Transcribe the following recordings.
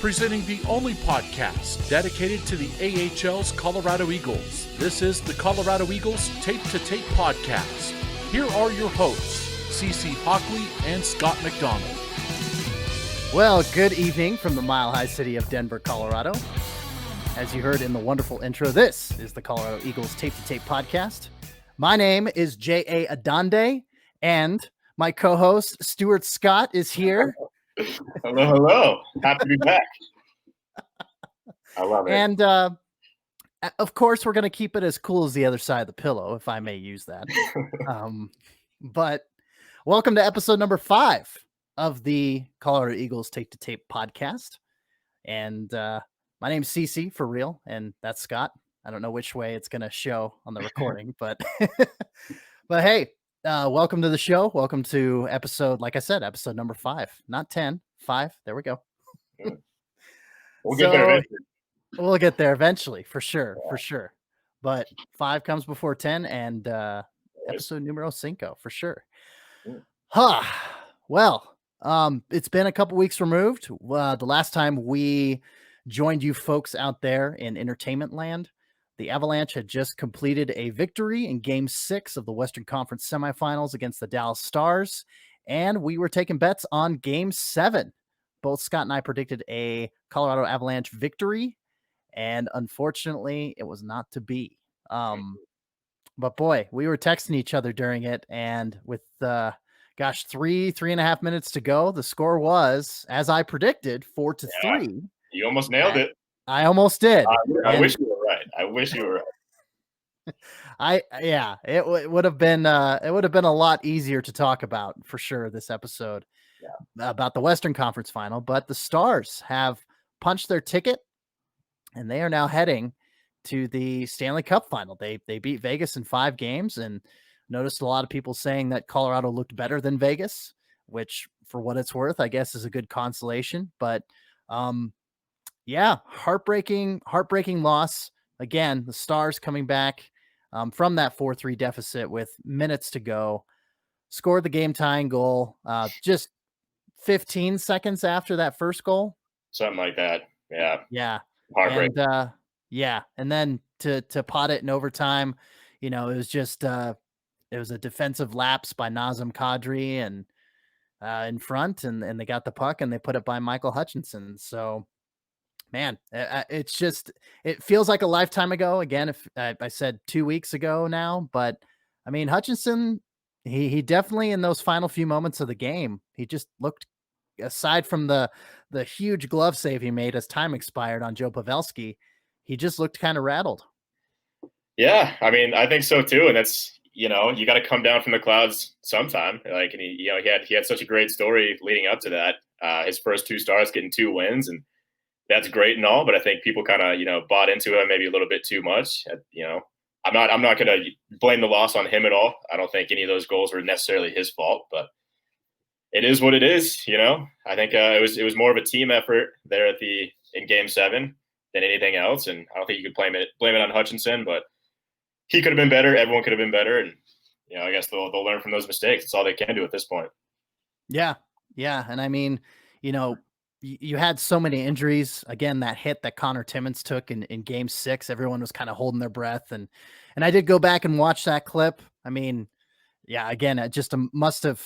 presenting the only podcast dedicated to the AHL's Colorado Eagles. This is the Colorado Eagles Tape-to-Tape podcast. Here are your hosts, HC Hawkley and Scott MacDonald. Well, good evening from the mile-high city of Denver, Colorado. As you heard in the wonderful intro, this is the Colorado Eagles Tape-to-Tape podcast. My name is J.A. Adande, and my co-host, Stuart Scott, is here. Hello. Happy to be back. I love it. And, of course, we're going to keep it as cool as the other side of the pillow, if I may use that. But welcome to episode number 5 of the Colorado Eagles Tape-to-Tape podcast. And my name's CC for real, and that's Scott. I don't know which way it's going to show on the recording, but hey, welcome to the show. Welcome to episode, like I said, episode number 5, not 10, 5. There we go. We'll get there eventually. We'll get there eventually, for sure, for sure. But 5 comes before 10, and episode numero 5 for sure. Well, it's been a couple weeks removed. The last time we joined you folks out there in entertainment land, the Avalanche had just completed a victory in Game 6 of the Western Conference Semifinals against the Dallas Stars, and we were taking bets on Game 7. Both Scott and I predicted a Colorado Avalanche victory, and unfortunately, it was not to be. But boy, we were texting each other during it, and with 3.5 minutes to go, the score was, as I predicted, 4-3. You almost nailed it. I almost did. I wish you were right. It would have been a lot easier to talk about for sure this episode about the Western Conference Final, but the Stars have punched their ticket and they are now heading to the Stanley Cup Final. They beat Vegas in 5 games, and noticed a lot of people saying that Colorado looked better than Vegas, which for what it's worth, I guess is a good consolation, but heartbreaking loss. Again, the Stars coming back from that 4-3 deficit with minutes to go, scored the game-tying goal just 15 seconds after that first goal. Something like that. Yeah. Yeah. Heartbreaking. And and then to pot it in overtime, it was just it was a defensive lapse by Nazem Kadri and in front, and they got the puck and they put it by Michael Hutchinson. So, man, it feels like a lifetime ago. Again, if I said 2 weeks ago now, but I mean, Hutchinson, he definitely in those final few moments of the game, he just looked, aside from the huge glove save he made as time expired on Joe Pavelski, he just looked kind of rattled. Yeah, I mean, I think so too, and that's, you got to come down from the clouds sometime. Like, and he had such a great story leading up to that. His first 2 starts, getting 2 wins, and that's great and all, but I think people kind of, bought into it maybe a little bit too much. I'm not going to blame the loss on him at all. I don't think any of those goals were necessarily his fault, but it is what it is. I think it was more of a team effort there in Game 7 than anything else, and I don't think you could blame it on Hutchinson, but he could have been better. Everyone could have been better, and I guess they'll learn from those mistakes. It's all they can do at this point. Yeah, and I mean, you had so many injuries. Again, that hit that Connor Timmins took in Game 6, everyone was kind of holding their breath. And I did go back and watch that clip. I mean, yeah, again, it just must have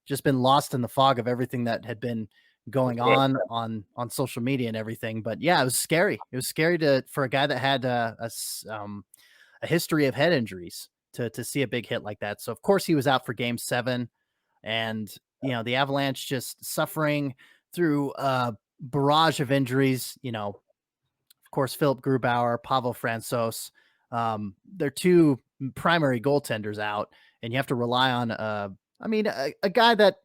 just been lost in the fog of everything that had been going on social media and everything. But yeah, it was scary. It was scary for a guy that had a history of head injuries to see a big hit like that. So of course he was out for Game 7, and the Avalanche just suffering through a barrage of injuries. Of course, Philip Grubauer, Pavel Francouz, they're 2 primary goaltenders out, and you have to rely on a guy that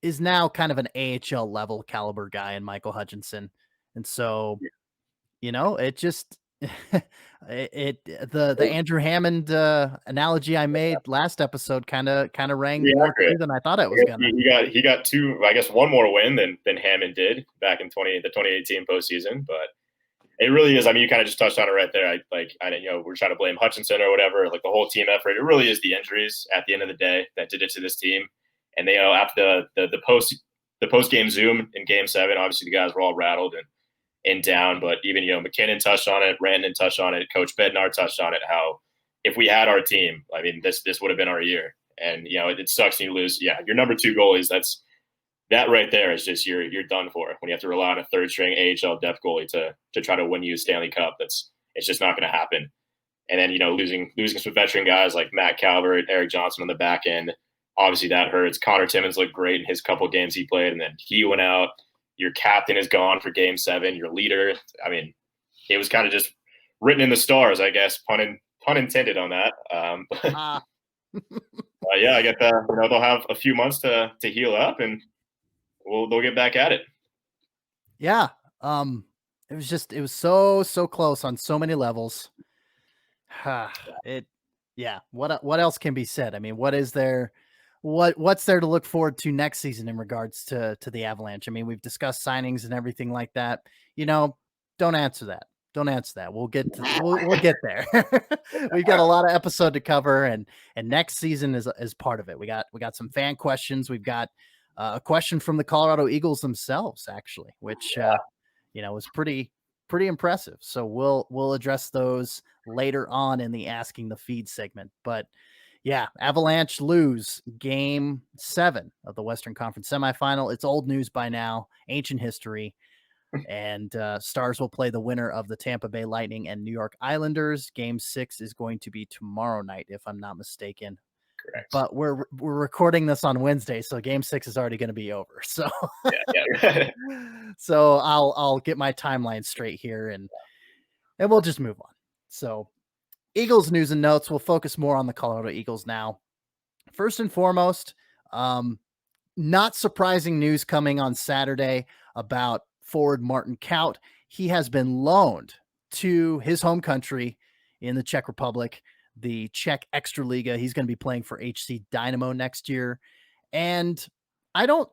is now kind of an AHL level caliber guy in Michael Hutchinson. And so, it just the Andrew Hammond analogy I made last episode kind of rang more true than I thought it was gonna. He got 2, I guess 1 more win than Hammond did back in the 2018 postseason, but it really is. I mean, you kind of just touched on it right there. I didn't, we're trying to blame Hutchinson or whatever, like the whole team effort. It really is the injuries at the end of the day that did it to this team. And after the post game Zoom in Game 7, obviously the guys were all rattled, and and down. But even, McKinnon touched on it, Randon touched on it, Coach Bednar touched on it, how if we had our team, I mean, this would have been our year. And, it sucks when you lose. Yeah, your number 2 goalies, that right there is just you're done for. When you have to rely on a third string AHL depth goalie to try to win you a Stanley Cup, it's just not going to happen. And then, losing some veteran guys like Matt Calvert, Eric Johnson on the back end, obviously that hurts. Connor Timmins looked great in his couple games he played, and then he went out. Your captain is gone for Game 7. Your leader, I mean, it was kind of just written in the stars, I guess, pun intended on that. Yeah, I get that. They'll have a few months to heal up, and they'll get back at it. Yeah. It was so close on so many levels. What else can be said? I mean, what's there to look forward to next season in regards to the Avalanche? I mean, we've discussed signings and everything like that. Don't answer that. We'll get there. We've got a lot of episode to cover, and next season is part of it. We got some fan questions. We've got a question from the Colorado Eagles themselves, actually, which was pretty impressive. So we'll address those later on in the Asking the Feed segment. But yeah, Avalanche lose Game 7 of the Western Conference Semifinal. It's old news by now, ancient history. And Stars will play the winner of the Tampa Bay Lightning and New York Islanders. Game 6 is going to be tomorrow night, if I'm not mistaken. Correct. But we're recording this on Wednesday, so Game 6 is already going to be over. So, so I'll get my timeline straight here, and we'll just move on. So, Eagles news and notes. We'll focus more on the Colorado Eagles now. First and foremost, not surprising news coming on Saturday about forward Martin Kaut. He has been loaned to his home country in the Czech Republic, the Czech Extraliga. He's going to be playing for HC Dynamo next year. And there's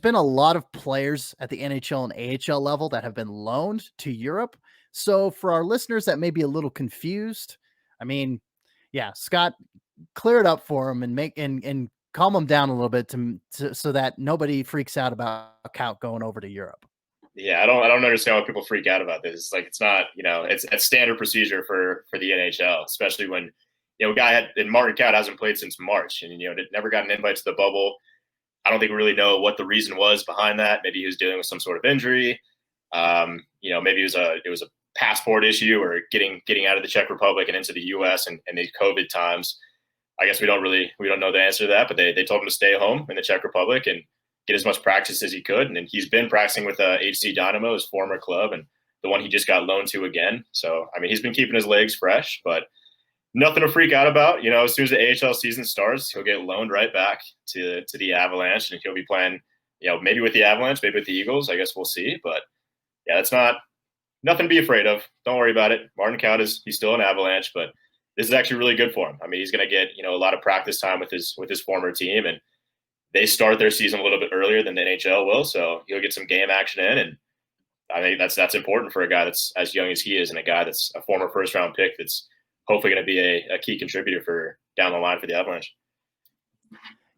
been a lot of players at the NHL and AHL level that have been loaned to Europe. So for our listeners that may be a little confused, Scott, clear it up for him and calm them down a little bit so that nobody freaks out about Kaut going over to Europe. Yeah, I don't understand why people freak out about this. It's not, it's standard procedure for the NHL, especially when, Martin Kaut hasn't played since March, and, never got an invite to the bubble. I don't think we really know what the reason was behind that. Maybe he was dealing with some sort of injury. Maybe it was a passport issue, or getting out of the Czech Republic and into the US and these COVID times. I guess we don't know the answer to that, but they told him to stay home in the Czech Republic and get as much practice as he could. And he's been practicing with HC Dynamo, his former club, and the one he just got loaned to again. So, he's been keeping his legs fresh, but nothing to freak out about. As soon as the AHL season starts, he'll get loaned right back to the Avalanche, and he'll be playing, maybe with the Avalanche, maybe with the Eagles. I guess we'll see. But yeah, it's nothing to be afraid of. Don't worry about it. Martin Kaut he's still an Avalanche, but this is actually really good for him. He's going to get, a lot of practice time with his former team, and they start their season a little bit earlier than the NHL will. So he'll get some game action in. And I think that's important for a guy that's as young as he is, and a guy that's a former first round pick that's hopefully going to be a key contributor for down the line for the Avalanche.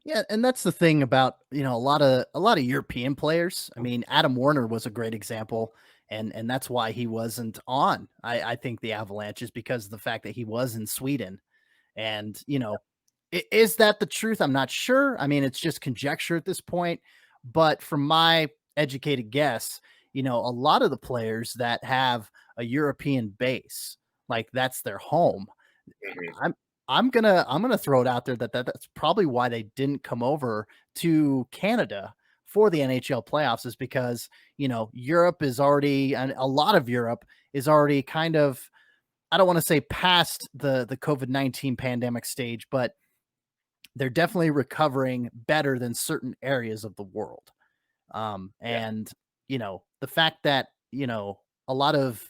Yeah. And that's the thing about, a lot of European players. Adam Warner was a great example. And that's why he wasn't on, I think, the Avalanche, is because of the fact that he was in Sweden. And, is that the truth? I'm not sure. It's just conjecture at this point. But from my educated guess, a lot of the players that have a European base, like that's their home. Mm-hmm. I'm gonna throw it out there that's probably why they didn't come over to Canada for the NHL playoffs, is because, Europe is already, and a lot of Europe is already kind of, I don't want to say past the COVID-19 pandemic stage, but they're definitely recovering better than certain areas of the world. And, the fact that, a lot of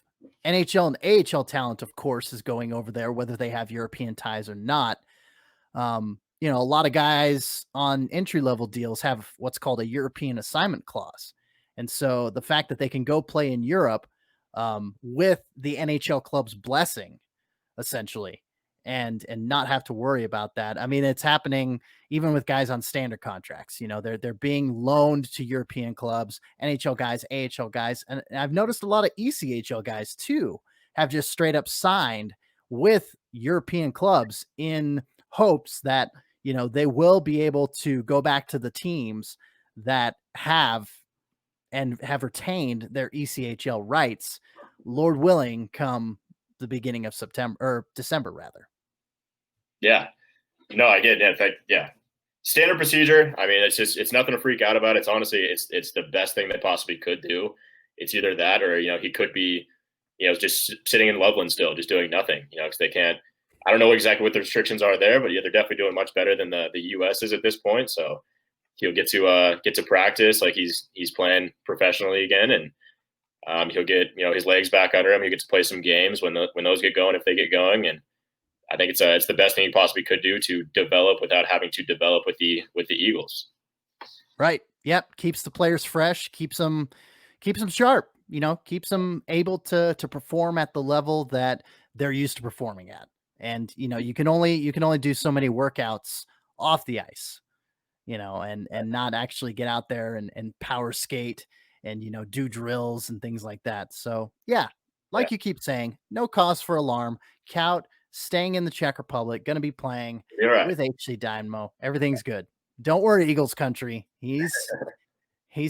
NHL and AHL talent, of course, is going over there, whether they have European ties or not. A lot of guys on entry-level deals have what's called a European assignment clause. And so the fact that they can go play in Europe with the NHL club's blessing, essentially, and not have to worry about that. I mean, it's happening even with guys on standard contracts. You know, they're being loaned to European clubs, NHL guys, AHL guys, and I've noticed a lot of ECHL guys too have just straight up signed with European clubs in hopes that, you know, they will be able to go back to the teams that have retained their ECHL rights, Lord willing, come the beginning of September or December rather. Yeah, no, I get it. In fact, yeah, standard procedure. I mean, it's nothing to freak out about. It's honestly, it's the best thing they possibly could do. It's either that or, you know, he could be, you know, just sitting in Loveland still, just doing nothing, you know, because they can't. I don't know exactly what the restrictions are there, but yeah, they're definitely doing much better than the U.S. is at this point. So he'll get to practice like he's playing professionally again, and he'll get, you know, his legs back under him. He'll get to play some games when those get going, if they get going. And I think it's the best thing he possibly could do to develop without having to develop with the Eagles. Right. Yep. Keeps the players fresh, keeps them sharp, you know, keeps them able to perform at the level that they're used to performing at. And, you know, you can only do so many workouts off the ice, you know, and not actually get out there and power skate and, you know, do drills and things like that. So yeah, like you keep saying, no cause for alarm. Kaut staying in the Czech Republic, going to be playing with HC Dynamo. Everything's good. Don't worry, Eagles country. He's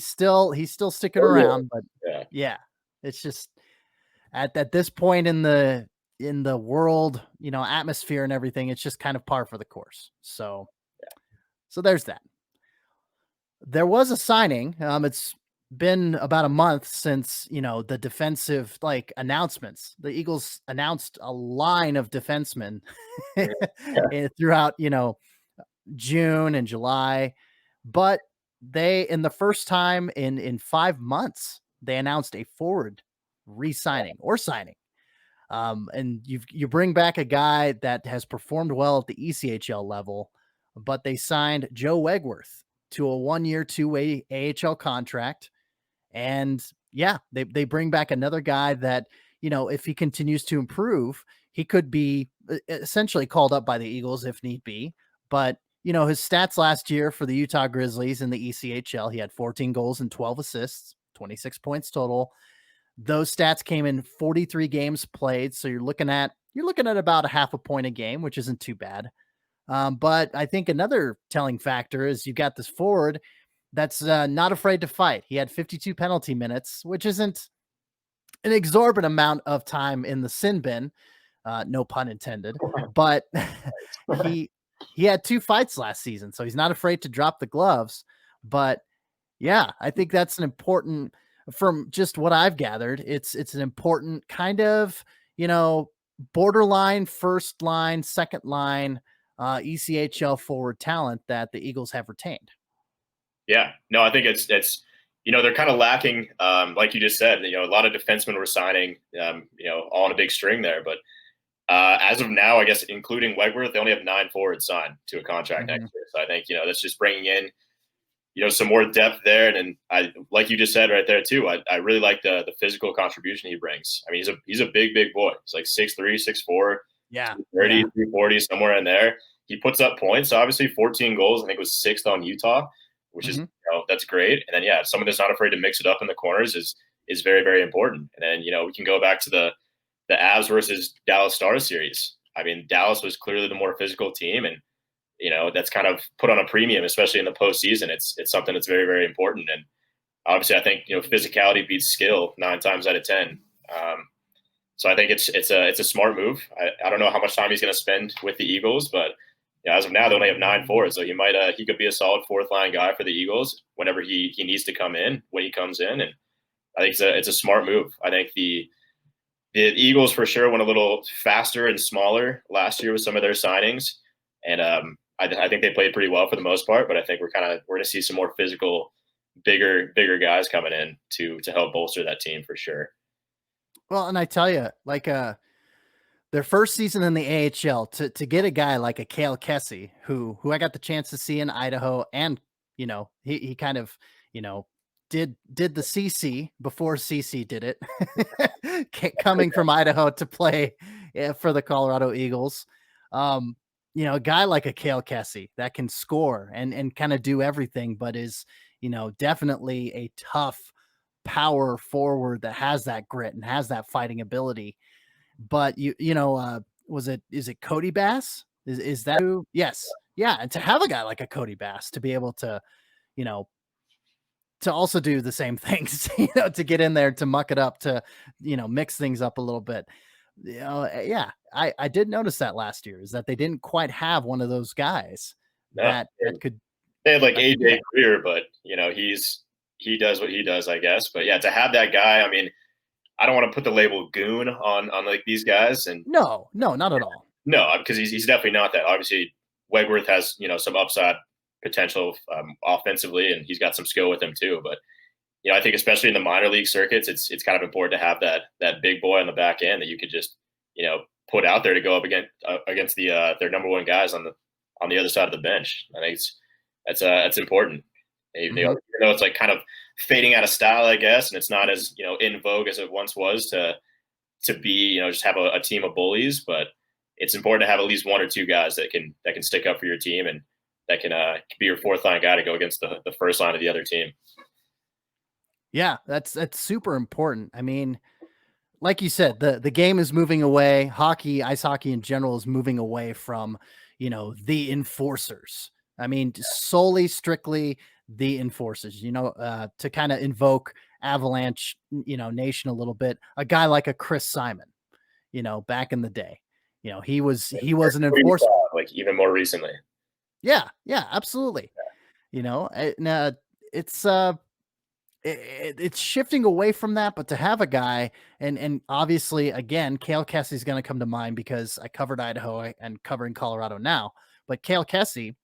still sticking around, but yeah, it's just at this point in the world, you know, atmosphere and everything, it's just kind of par for the course. So there's that. There was a signing. It's been about a month since, you know, the defensive announcements. The Eagles announced a line of defensemen throughout, you know, June and July, but they, in the first time in 5 months, they announced a forward re-signing or signing. And you bring back a guy that has performed well at the ECHL level, but they signed Joe Wegwerth to a 1-year, 2-way AHL contract. And yeah, they bring back another guy that, you know, if he continues to improve, he could be essentially called up by the Eagles if need be. But, you know, his stats last year for the Utah Grizzlies in the ECHL, he had 14 goals and 12 assists, 26 points total. Those stats came in 43 games played. So you're looking at about a half a point a game, which isn't too bad. But I think another telling factor is you got this forward that's not afraid to fight. He had 52 penalty minutes, which isn't an exorbitant amount of time in the sin bin, no pun intended, but he had 2 fights last season, so he's not afraid to drop the gloves. But yeah, I think that's an important, from just what I've gathered, it's an important kind of, you know, borderline first line, second line ECHL forward talent that the Eagles have retained. Yeah, no, I think it's you know, they're kind of lacking, like you just said, you know, a lot of defensemen were signing, you know, all in a big string there. But as of now, I guess including Wegwerth, they only have 9 forwards signed to a contract next year. So I think, you know, that's just bringing in, you know, some more depth there. And then I, like you just said right there too, I really like the physical contribution he brings. I mean, he's a big boy. He's like 6'3", 6'4", yeah, 30, 340, somewhere in there. He puts up points. Obviously, 14 goals. I think it was 6th on Utah, which is, you know, that's great. And then yeah, someone that's not afraid to mix it up in the corners is very, very important. And then, you know, we can go back to the Avs versus Dallas Stars series. I mean, Dallas was clearly the more physical team, and you know, that's kind of put on a premium, especially in the postseason. It's something that's very, very important. And obviously, I think, you know, physicality beats skill 9 times out of 10. So I think it's a smart move. I don't know how much time he's going to spend with the Eagles, but yeah, as of now, they only have 9 forwards, so he could be a solid 4th line guy for the Eagles whenever he needs to come in, when he comes in. And I think it's a smart move. I think the Eagles for sure went a little faster and smaller last year with some of their signings, and I think they played pretty well for the most part. But I think we're going to see some more physical, bigger guys coming in to help bolster that team for sure. Well, and I tell you, like their first season in the AHL, to get a guy like a Cale Kessie, who I got the chance to see in Idaho, and you know, he kind of, you know, did the CC before CC did it, coming from Idaho to play for the Colorado Eagles. A guy like a Cale Kessie that can score and kind of do everything, but is, definitely a tough power forward that has that grit and has that fighting ability. But is it Cody Bass? Is that who? Yes. Yeah. And to have a guy like a Cody Bass to be able to, you know, to also do the same things, to get in there, to muck it up, to, mix things up a little bit. Yeah, I did notice that last year, is that they didn't quite have one of those guys that could. They had like AJ Greer, but he does what he does, I guess. But yeah, to have that guy, I mean, I don't want to put the label goon on like these guys, and no, not at all. No, because he's definitely not that. Obviously, Wegwerth has some upside potential offensively, and he's got some skill with him too. But I think especially in the minor league circuits, it's kind of important to have that big boy on the back end that you could just put out there to go up against the their number one guys on the other side of the bench. I think that's important. Even though it's like kind of fading out of style, I guess, and it's not as in vogue as it once was to be just have a team of bullies, but it's important to have at least one or two guys that can stick up for your team and that can be your fourth line guy to go against the first line of the other team. Yeah, that's super important. I mean, like you said, the game is moving away. Ice hockey in general is moving away from, the enforcers. I mean, solely, strictly the enforcers, to kind of invoke Avalanche, nation a little bit. A guy like a Chris Simon, back in the day. He was an enforcer, like even more recently. Yeah, absolutely. It's shifting away from that, but to have a guy and obviously again, Cale Kessie is going to come to mind because I covered Idaho and covering Colorado now, but Cale Kessie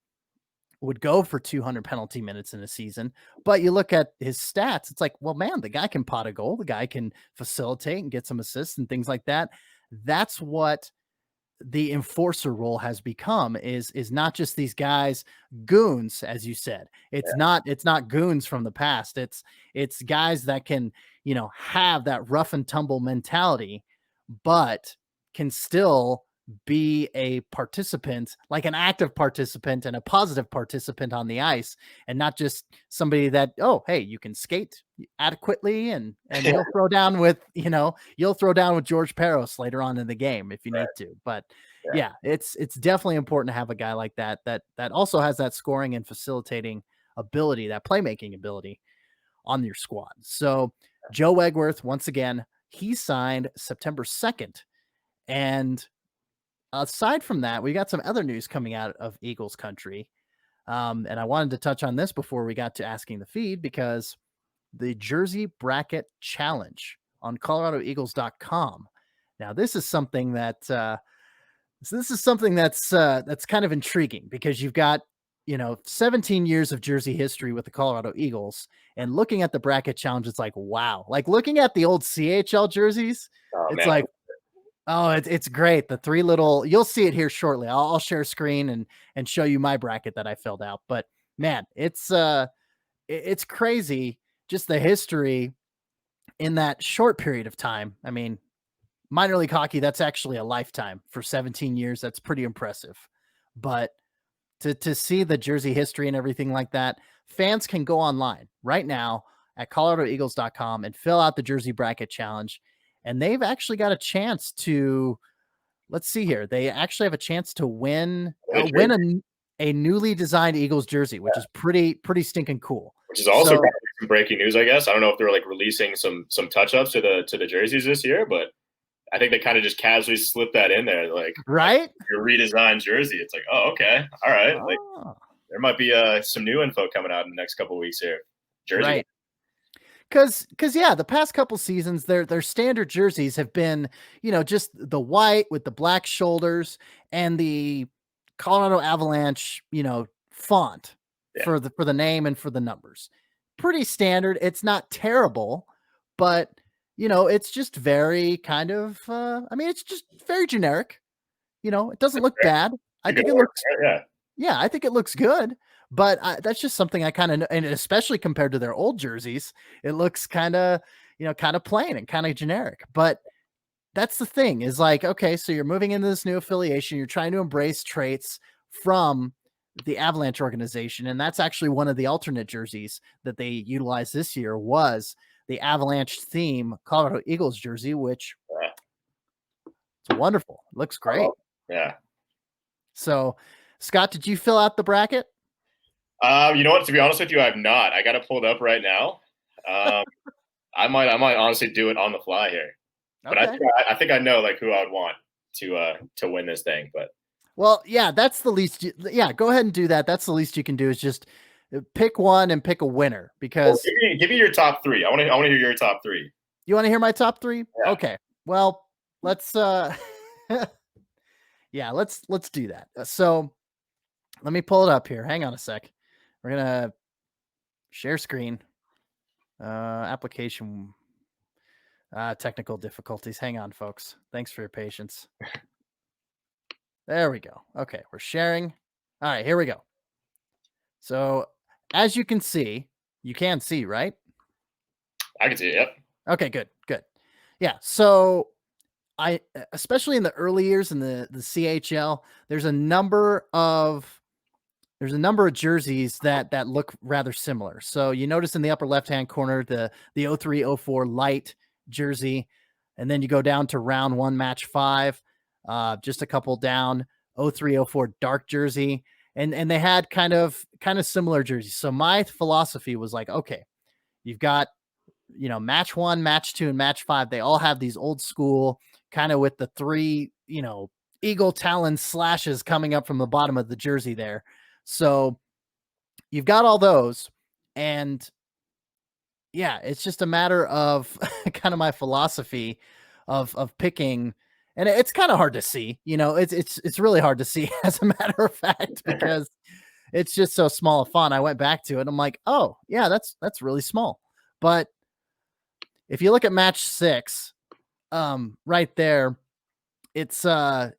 would go for 200 penalty minutes in a season. But you look at his stats, it's like, well, man, the guy can pot a goal, the guy can facilitate and get some assists and things like that. That's what the enforcer role has become, is not just these guys goons, as you said. It's not goons from the past. It's guys that can, have that rough and tumble mentality, but can still be a participant, like an active participant and a positive participant on the ice, and not just somebody that, oh, hey, you can skate adequately and you'll throw down with, George Peros later on in the game if you need to. But yeah, it's definitely important to have a guy like that also has that scoring and facilitating ability, that playmaking ability on your squad. So Joe Wegwerth, once again, he signed September 2nd. And aside from that, we got some other news coming out of Eagles country. And I wanted to touch on this before we got to asking the feed, because the Jersey Bracket Challenge on ColoradoEagles.com. Now, this is something that's kind of intriguing, because you've got, 17 years of jersey history with the Colorado Eagles, and looking at the bracket challenge, it's like, wow, like looking at the old CHL jerseys, like, oh, it's great. The three little, you'll see it here shortly. I'll share screen and show you my bracket that I filled out. But man, it's crazy, just the history in that short period of time. I mean, minor league hockey, that's actually a lifetime. For 17 years, that's pretty impressive. But to see the jersey history and everything like that, fans can go online right now at ColoradoEagles.com and fill out the Jersey Bracket Challenge. And they've actually got a chance to, let's see here. They actually have a chance to win a newly designed Eagles jersey, which is pretty stinking cool. Which is also some breaking news, I guess. I don't know if they're like releasing some touch-ups to the jerseys this year, but I think they kind of just casually slipped that in there, like, right, your redesigned jersey. It's like, oh, okay, all right. Like, there might be some new info coming out in the next couple of weeks here. Jersey, right? Because yeah, the past couple seasons, their standard jerseys have been, just the white with the black shoulders and the Colorado Avalanche, font for the name and for the numbers. Pretty standard. It's not terrible, but it's just very kind of, it's just very generic. It doesn't look bad. I think it looks, I think it looks good, but that's just something I kind of, and especially compared to their old jerseys, it looks kind of, kind of plain and kind of generic, but that's the thing is like, okay, so you're moving into this new affiliation. You're trying to embrace traits from the Avalanche organization. And that's actually one of the alternate jerseys that they utilized this year was the Avalanche theme Colorado Eagles jersey, which it's wonderful. It looks great. Yeah. So Scott, did you fill out the bracket? You know what? To be honest with you, I've not. I got it pulled up right now. I might honestly do it on the fly here. But Okay. I think I know like who I would want to win this thing. But well, yeah, that's the least. Yeah, go ahead and do that. That's the least you can do is just pick one and pick a winner because give me your top three. I want to hear your top three. You want to hear my top three? Yeah. Okay. Well, let's yeah, let's do that. So let me pull it up here. Hang on a sec. We're gonna share screen. Application technical difficulties. Hang on, folks. Thanks for your patience. There we go. Okay, we're sharing. All right, here we go. So as you can see, right? I can see it. Yep. Okay, good. Yeah. So especially in the early years in the CHL, there's a number of jerseys that look rather similar. So you notice in the upper left-hand corner, the 03-04 light jersey, and then you go down to round 1, match 5, just a couple down, 03-04 dark jersey. And they had kind of similar jerseys. So my philosophy was like, okay, you've got, match 1, match 2, and match 5. They all have these old school kind of with the 3, eagle talon slashes coming up from the bottom of the jersey there. So you've got all those, and yeah, it's just a matter of kind of my philosophy of picking, and it's kind of hard to see, it's really hard to see as a matter of fact, because it's just so small a font. I went back to it. I'm like, oh yeah, that's really small. But if you look at match 6, right there, it's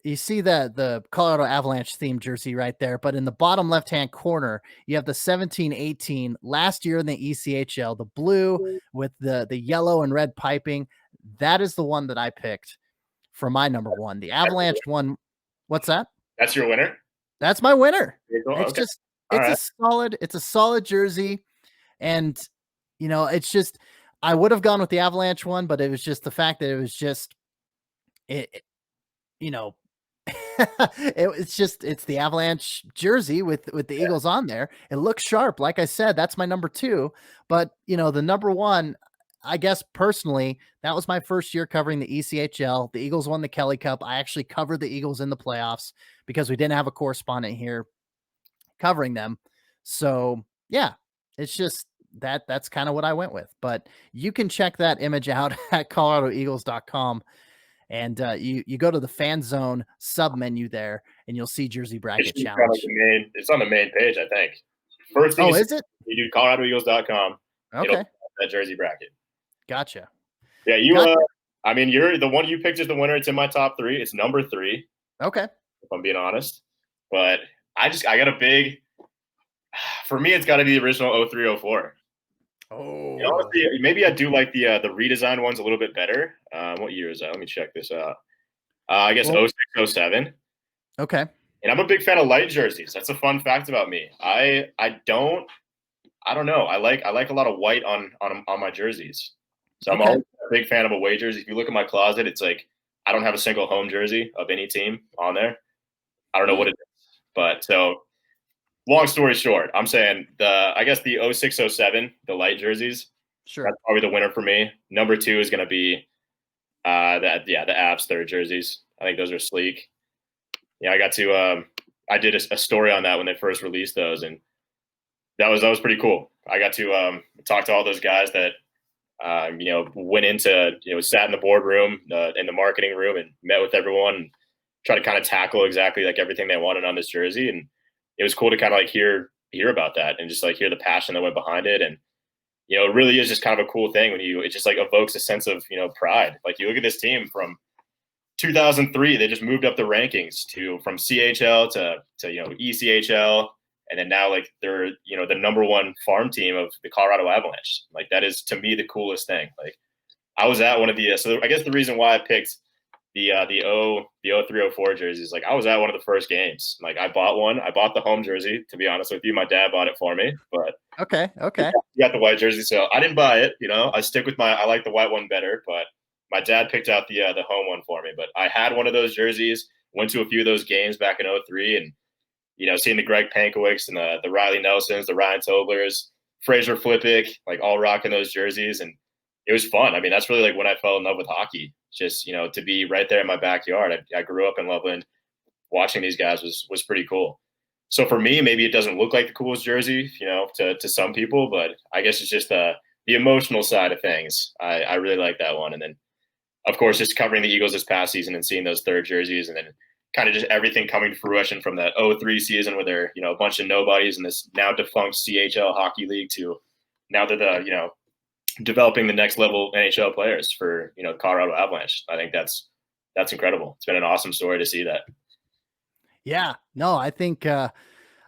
you see the Colorado Avalanche themed jersey right there, but in the bottom left-hand corner, you have the 17-18 last year in the ECHL, the blue with the yellow and red piping. That is the one that I picked for my number 1. The Avalanche one. What's that? That's your winner? That's my winner. Cool. It's okay. just it's a solid jersey, and it's just I would have gone with the Avalanche one, but it was just the fact that it was just it's the Avalanche jersey with the Eagles on there. It looks sharp. Like I said, that's my number 2, but the number 1, I guess personally, that was my first year covering the ECHL. The Eagles won the Kelly Cup. I actually covered the Eagles in the playoffs because we didn't have a correspondent here covering them. So yeah, it's just that's kind of what I went with, but you can check that image out at coloradoeagles.com. And you go to the fan zone sub menu there, and you'll see Jersey Bracket Challenge. It's on the main page, I think. First thing is it? You do coloradoeagles.com. Okay. That Jersey Bracket. Gotcha. Yeah, you're the one you picked as the winner. It's in my top 3. It's number 3. Okay. If I'm being honest. But I got a big, for me, it's got to be the original 03-04. Oh, honestly, maybe I do like the redesigned ones a little bit better. What year is that? Let me check this out. I guess 06-07. Okay. And I'm a big fan of light jerseys. That's a fun fact about me. I don't know. I like a lot of white on my jerseys. So I'm always a big fan of away jerseys. If you look at my closet, it's like I don't have a single home jersey of any team on there. I don't know what it is. But so long story short, I'm saying I guess the 06-07, the light jerseys. Sure. That's probably the winner for me. Number 2 is going to be the Avs third jerseys. I think those are sleek. Yeah, I got to I did a story on that when they first released those, and that was pretty cool. I got to talk to all those guys that went into sat in the boardroom in the marketing room and met with everyone and try to kind of tackle exactly like everything they wanted on this jersey. And it was cool to kind of like hear about that and just like hear the passion that went behind it. And it really is just kind of a cool thing when it just like evokes a sense of pride. Like you look at this team from 2003, they just moved up the rankings from CHL to ECHL, and then now like they're the number 1 farm team of the Colorado Avalanche. Like that is to me the coolest thing. Like I was at one of the so I guess the reason why I picked the 0304 jerseys. Like I was at one of the first games. Like I bought one. I bought the home jersey. To be honest with you, my dad bought it for me. But Okay. you got the white jersey, so I didn't buy it. I stick with I like the white one better. But my dad picked out the home one for me. But I had one of those jerseys. Went to a few of those games back in 03, and seeing the Greg Pankowicks and the Riley Nelsons, the Ryan Toblers, Fraser Flippick, like all rocking those jerseys, and it was fun. I mean, that's really like when I fell in love with hockey. Just to be right there in my backyard. I grew up in Loveland. Watching these guys was pretty cool. So for me, maybe it doesn't look like the coolest jersey, to some people, but I guess it's just the emotional side of things. I really like that one, and then of course just covering the Eagles this past season and seeing those third jerseys, and then kind of just everything coming to fruition from that 03 season where they're a bunch of nobodies in this now defunct CHL hockey league to now they're the developing the next level NHL players for the Colorado Avalanche. I think that's incredible. It's been an awesome story to see that. Yeah, no, I think a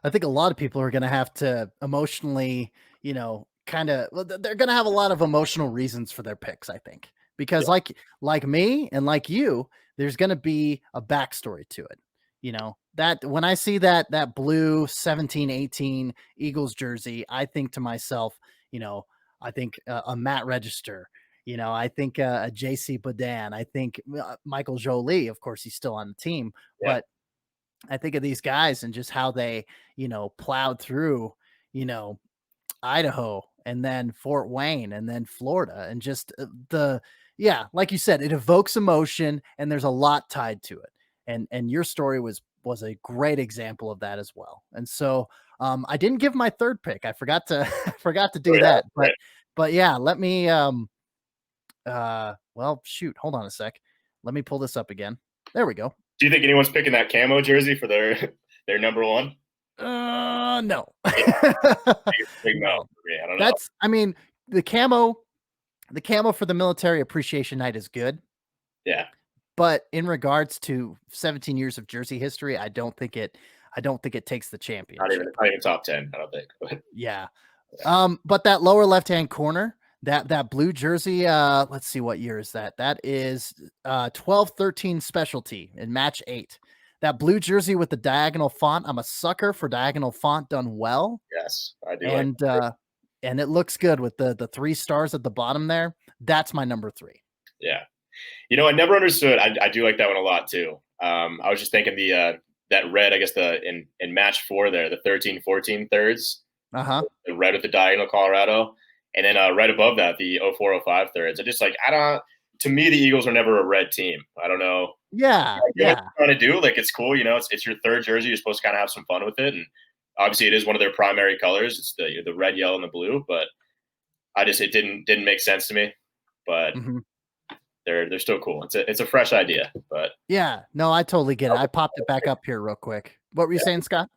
lot of people are going to have to emotionally, they're going to have a lot of emotional reasons for their picks, I think, because like me and like you, there's going to be a backstory to it. That when I see that blue 17-18 Eagles jersey, I think to myself, I think a Matt Register, I think a JC Badan, I think Michael Jolie, of course, he's still on the team, but I think of these guys and just how they, plowed through, Idaho and then Fort Wayne and then Florida, and just like you said, it evokes emotion and there's a lot tied to it. And your story was a great example of that as well. And so I didn't give my third pick. I forgot to do that. But yeah, let me well, shoot, hold on a sec. Let me pull this up again. There we go. Do you think anyone's picking that camo jersey for their number one? No. Big no. I don't know. I mean, the camo for the military appreciation night is good. Yeah. But in regards to 17 years of jersey history, I don't think it takes the championship. Not even top 10, I don't think. Yeah. But that lower left-hand corner, that blue jersey, let's see, what year is that? That is 12-13 specialty in match 8. That blue jersey with the diagonal font. I'm a sucker for diagonal font done well. Yes, I do. And it looks good with the 3 stars at the bottom there. That's my number 3. Yeah. I never understood. I do like that one a lot too. I was just thinking that red, I guess in match 4 there, the 13-14 thirds. Uh-huh. The red with the diagonal Colorado. And then right above that, the 0405 thirds. I just to me, the Eagles are never a red team. I don't know. Yeah. What you're trying to do. Like, it's cool. It's your third jersey. You're supposed to kind of have some fun with it. And obviously it is one of their primary colors. It's the red, yellow, and the blue, but it didn't make sense to me, but they're still cool. It's a fresh idea, but yeah, no, I totally get it. I popped it back up here real quick. What were you saying, Scott?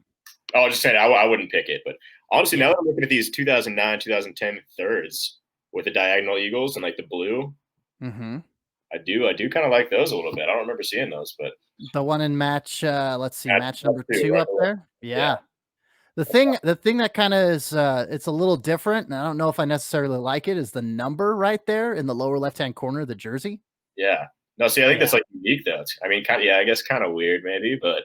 I was just saying I wouldn't pick it, but honestly, now that I'm looking at these 2009, 2010 thirds with the diagonal Eagles and like the blue, I do kind of like those a little bit. I don't remember seeing those, but the one in match, let's see, match number 2 right up there. Yeah. The thing that kind of is, it's a little different, and I don't know if I necessarily like it, is the number right there in the lower left-hand corner of the jersey. Yeah. No, see, I think that's like unique though. I mean, I guess kind of weird maybe, but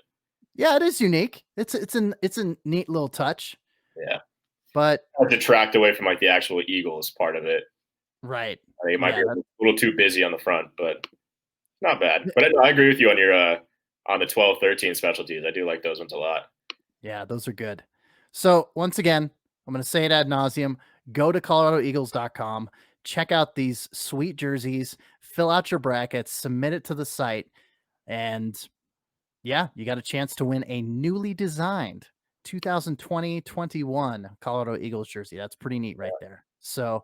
yeah, it is unique. It's a neat little touch. Yeah. But detract away from like the actual Eagles part of it. Right. I think it might be a little too busy on the front, but not bad. But I agree with you on your on the 12-13 specialties. I do like those ones a lot. Yeah, those are good. So once again, I'm going to say it ad nauseum. Go to ColoradoEagles.com. Check out these sweet jerseys. Fill out your brackets. Submit it to the site. And yeah, you got a chance to win a newly designed 2020-21 Colorado Eagles jersey. That's pretty neat right there. So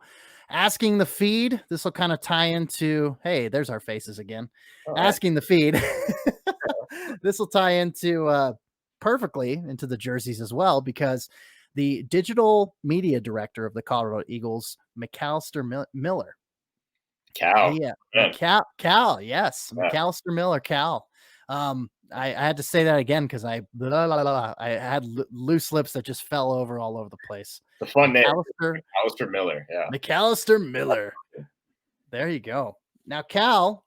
asking the feed, this will kind of tie into, hey, there's our faces again. Asking the feed. This will tie into perfectly into the jerseys as well, because the digital media director of the Colorado Eagles, McAllister Miller. Cal. Yeah. Cal. Yes. Yeah. McAllister Miller, Cal. I had to say that again because I had loose lips that just fell over all over the place. The fun name. McAllister Miller. Yeah. McAllister Miller. There you go. Now, Cal,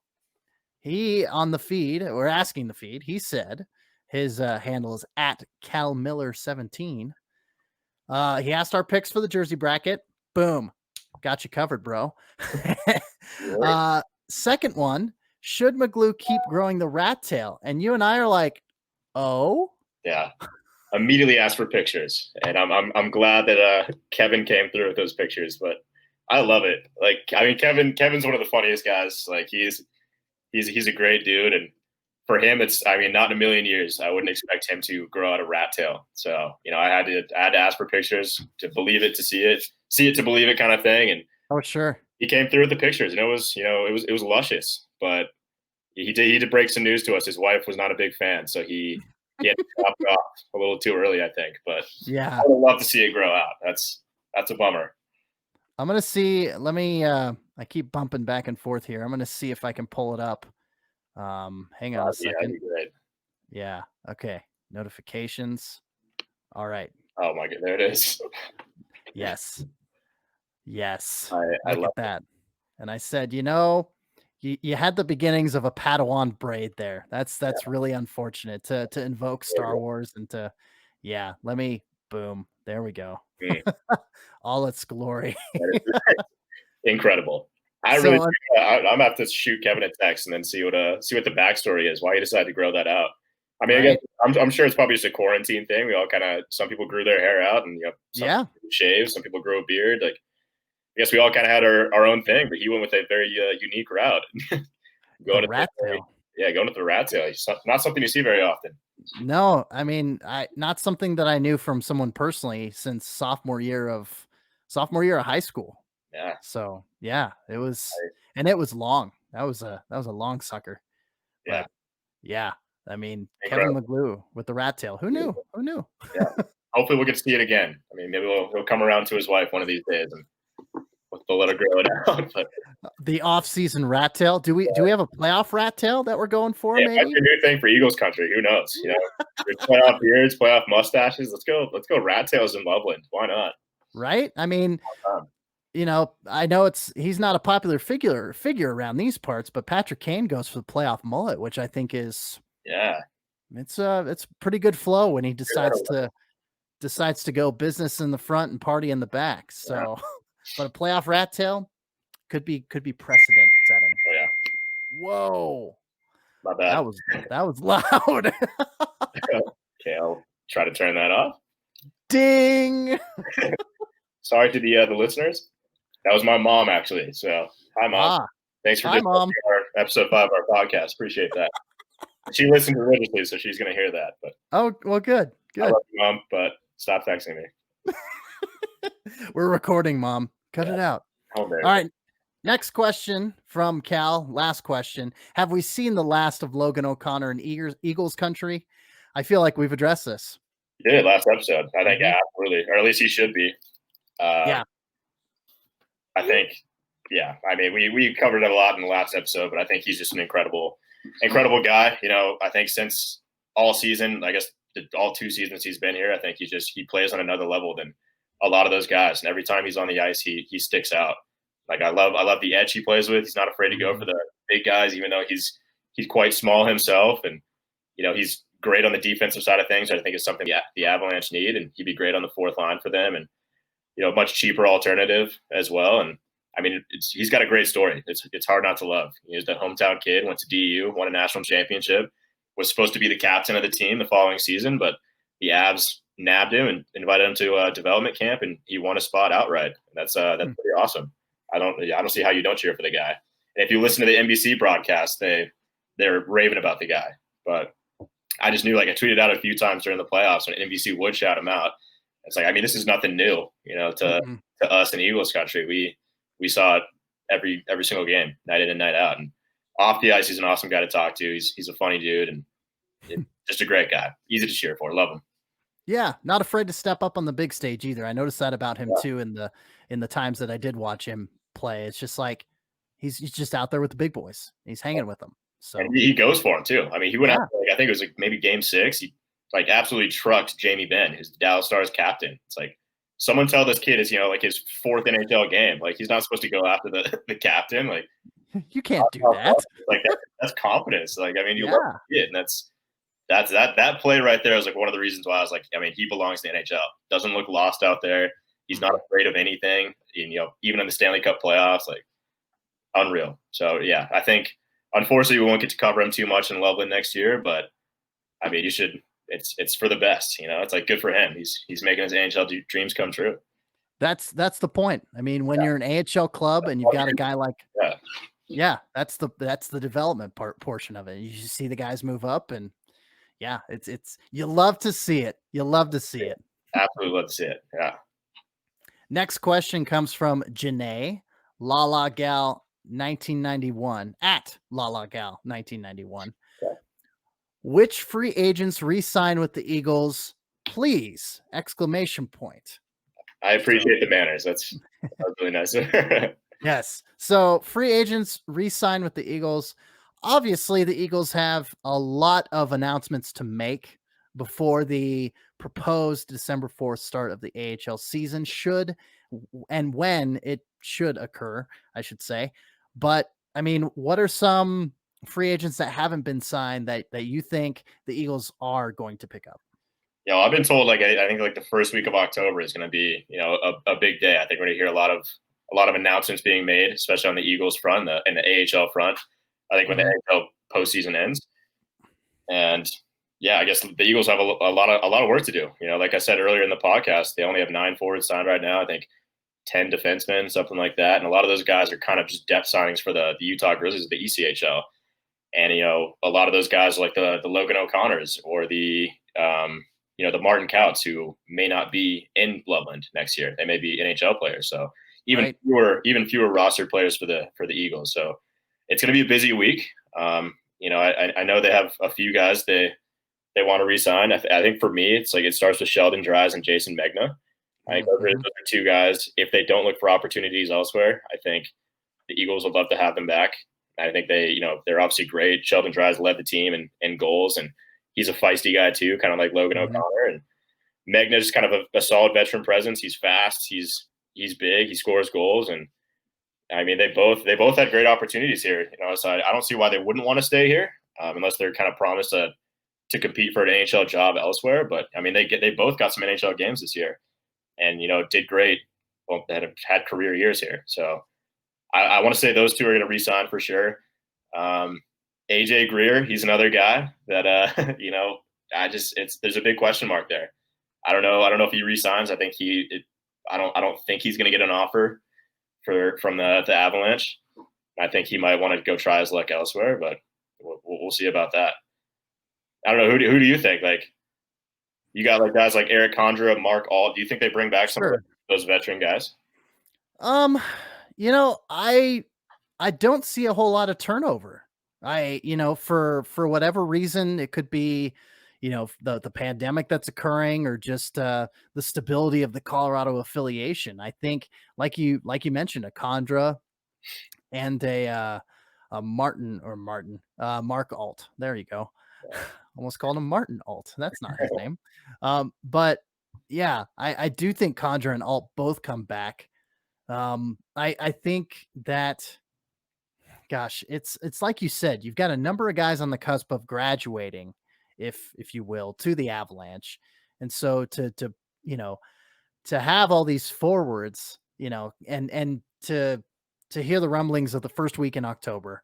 he on the feed, we're asking the feed, he said his handle is at CalMiller17. He asked our picks for the jersey bracket. Boom. Got you covered, bro. Second one, should McGlue keep growing the rat tail? And you and I are like, oh. Yeah. Immediately asked for pictures. And I'm glad that Kevin came through with those pictures, but I love it. Like, I mean, Kevin's one of the funniest guys. Like, he's a great dude. And for him, not in a million years, I wouldn't expect him to grow out a rat tail. So, I had to ask for pictures to believe it, to see it to believe it kind of thing. And oh, sure. He came through with the pictures, and it was luscious, but he did break some news to us. His wife was not a big fan. So he had to chop it off a little too early, I think, but yeah, I would love to see it grow out. That's a bummer. I'm going to see, let me, I keep bumping back and forth here. I'm going to see if I can pull it up. Hang on a second. That'd be great. Yeah. Okay. Notifications. All right. Oh my God. There it is. Yes. I Look at that. And I said, you had the beginnings of a Padawan braid there. That's really unfortunate to invoke Star Wars and boom. There we go. All its glory. Incredible. I'm gonna have to shoot Kevin a text and then see what the backstory is, why he decided to grow that out. I mean, right. I'm sure it's probably just a quarantine thing. We all some people grew their hair out, and some people shave, some people grow a beard. Like, I guess we all kind of had our own thing, but he went with a very unique route. Going to the rat tail. It's not something you see very often. No, I mean, not something that I knew from someone personally since sophomore year of high school. Yeah. So yeah, it was, and it was long. That was a long sucker. Yeah. But, yeah. I mean, incredible. Kevin McGlue with the rat tail. Who knew? Yeah. Hopefully we'll get to see it again. I mean, maybe he'll come around to his wife one of these days and they'll let her grow it out. But the off-season rat tail. Do we have a playoff rat tail that we're going for? Yeah, maybe that's a new thing for Eagles country. Who knows? Playoff beards, playoff mustaches. Let's go rat tails in Loveland. Why not? Right? I mean, I know he's not a popular figure around these parts, but Patrick Kane goes for the playoff mullet, which I think is it's pretty good flow when he decides to go business in the front and party in the back. So, but a playoff rat tail could be precedent setting. Oh, yeah. Whoa. My bad. That was loud. Okay, I'll try to turn that off. Ding. Sorry to the listeners. That was my mom, actually. So, hi, Mom. Thanks for Mom. Our episode 5 of our podcast. Appreciate that. She listens religiously, so she's going to hear that. But oh, well, good. I love you, Mom, but stop texting me. We're recording, Mom. Cut it out. All right. Next question from Cal. Last question. Have we seen the last of Logan O'Connor in Eagles country? I feel like we've addressed this. You did last episode. I think absolutely, or at least he should be. I think, I mean, we covered it a lot in the last episode, but I think he's just an incredible guy. I think since all season, I guess all 2 seasons he's been here, I think he plays on another level than a lot of those guys. And every time he's on the ice, he sticks out. Like, I love the edge he plays with. He's not afraid to go for the big guys, even though he's quite small himself. And, he's great on the defensive side of things. I think it's something the Avalanche need, and he'd be great on the fourth line for them. And, much cheaper alternative as well. And I mean, he's got a great story. It's hard not to love. He's the hometown kid, went to DU, won a national championship, was supposed to be the captain of the team the following season, but the Avs nabbed him and invited him to a development camp, and he won a spot outright. That's pretty awesome. I don't see how you don't cheer for the guy. And if you listen to the NBC broadcast, they're raving about the guy. But I just knew, I tweeted out a few times during the playoffs when NBC would shout him out. It's like, I mean, this is nothing new, to us in Eagles country. We saw it every single game, night in and night out. And off the ice, he's an awesome guy to talk to. He's a funny dude and just a great guy. Easy to cheer for. Love him. Yeah, not afraid to step up on the big stage either. I noticed that about him too in the times that I did watch him play. It's just like he's just out there with the big boys. He's hanging with them. So and he goes for him too. I mean, he went out. I think it was maybe game 6. He absolutely trucked Jamie Benn, his Dallas Stars captain. It's like, someone tell this kid is his 4th NHL game. Like, he's not supposed to go after the captain. Like, You can't do that. Like that's confidence. Like, I mean, you love to see it, and that play right there is like one of the reasons why I was like, I mean, he belongs to the NHL. Doesn't look lost out there. He's not afraid of anything. And, you know, even in the Stanley Cup playoffs, like unreal. So yeah, I think unfortunately we won't get to cover him too much in Loveland next year, but I mean, you should. It's for the best. You know, it's like good for him. He's making his NHL dreams come true. That's the point. I mean, when you're an AHL club and you've got a guy like, that's the development portion of it. You see the guys move up, and it's you love to see it. You love to see it. Absolutely love to see it. Yeah. Next question comes from Janae Lala Gal 1991 at Lala Gal 1991. Okay. Which free agents re-sign with the Eagles, please! Exclamation point. I appreciate the manners. That's really nice. Yes. So free agents re-sign with the Eagles. Obviously, the Eagles have a lot of announcements to make before the proposed December 4th start of the AHL season should, and when it should occur, I should say. But I mean, what are some free agents that haven't been signed that you think the Eagles are going to pick up? You know, I've been told like I think like the first week of October is going to be, you know, a big day. I think we're going to hear a lot of announcements being made, especially on the Eagles front and the AHL front. I think when the AHL postseason ends, and yeah, I guess the Eagles have a lot of work to do. You know, like I said earlier in the podcast, they only have 9 forwards signed right now. I think 10 defensemen, something like that, and a lot of those guys are kind of just depth signings for the Utah Grizzlies of the ECHL. And you know, a lot of those guys like the Logan O'Connors or the you know, the Martin Kauts, who may not be in Loveland next year. They may be NHL players. So even fewer roster players for the Eagles. So it's going to be a busy week. You know, I know they have a few guys they want to re-sign. I think for me, it's like it starts with Sheldon Dries and Jason Megna. I think those are 2 guys. If they don't look for opportunities elsewhere, I think the Eagles would love to have them back. I think they're obviously great. Sheldon Dries led the team in goals, and he's a feisty guy too, kind of like Logan O'Connor. And Megna's just kind of a solid veteran presence. He's fast. He's big. He scores goals, and I mean they both had great opportunities here. You know, so I don't see why they wouldn't want to stay here unless they're kind of promised to compete for an NHL job elsewhere. But I mean they both got some NHL games this year, and you know did great. Well, had career years here, so I want to say those 2 are going to re-sign for sure. AJ Greer, he's another guy that you know, there's a big question mark there. I don't know if he re-signs. I think I don't think he's going to get an offer from the Avalanche. I think he might want to go try his luck elsewhere, but we'll see about that. I don't know who do you think? Like you got like guys like Eric Condra, Mark Alt. Do you think they bring back some of those veteran guys? You know, I don't see a whole lot of turnover. You know, for whatever reason, it could be, you know, the pandemic that's occurring or just the stability of the Colorado affiliation. I think, like you mentioned, a Condra and a Mark Alt. There you go. Almost called him Martin Alt. That's not his name. But yeah, I do think Condra and Alt both come back. I think that, gosh, it's like you said, you've got a number of guys on the cusp of graduating, if you will, to the Avalanche. And so to you know, to have all these forwards, you know, and to hear the rumblings of the first week in October,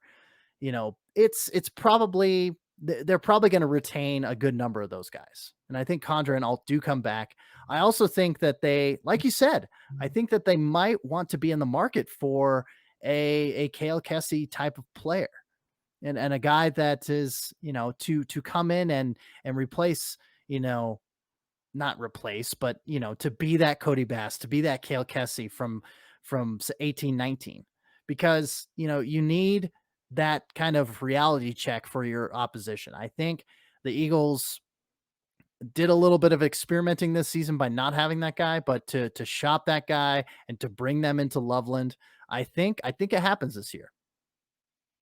you know, it's probably they're probably going to retain a good number of those guys. And I think Condra and Alt do come back. I also think that they, like you said, I think that they might want to be in the market for a Cale Kessie type of player and a guy that is, you know, to come in and replace, you know, not replace, but, you know, to be that Cody Bass, to be that Cale Kessie from 18-19, because, you know, you need that kind of reality check for your opposition. I think the Eagles did a little bit of experimenting this season by not having that guy, but to shop that guy and to bring them into Loveland, I think it happens this year.